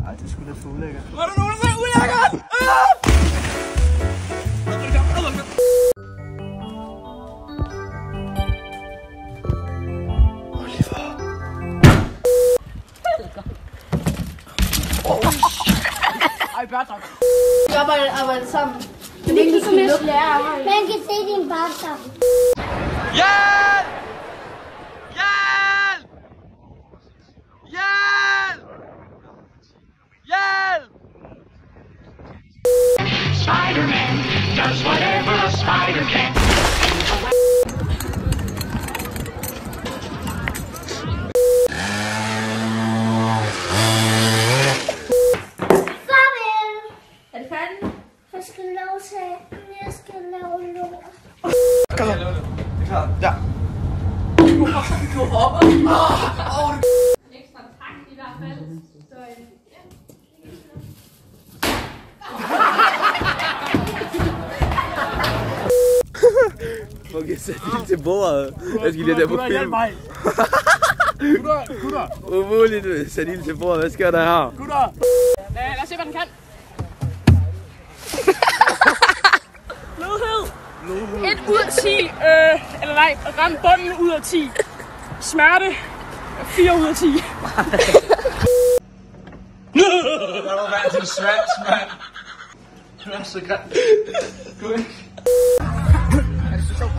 Ej, det er sgu lidt for ulækkert. Var du nogen, der er ulækkert? Oliver. Ej, Bertram. Vi arbejder sammen. Men det er ikke som jeg lærer. Man kan se din barter. Hjælp! Hjælp! Hjælp! Hjælp! Spider-Man does whatever a spider can. Er det færdigt? Jeg skal lave sag. Jeg skal lave lort. Kom så. Det er klart. Ja. Du hopper. Ekstra tak i hvert fald. Så ja. Okay, sæt ild til bordet. Jeg skal lige der på film. Gutter. Umuligt, sæt ild til bordet. Hvad sker der her? Gutter. Lad os se, hvad den kan. Blødhed. 1 ud af 10. Eller nej, ram bunden ud af 10. Smerte. 4 ud af 10. Der var vand til svans, mand. Du er så grim. Gå væk. Er det så sjovt?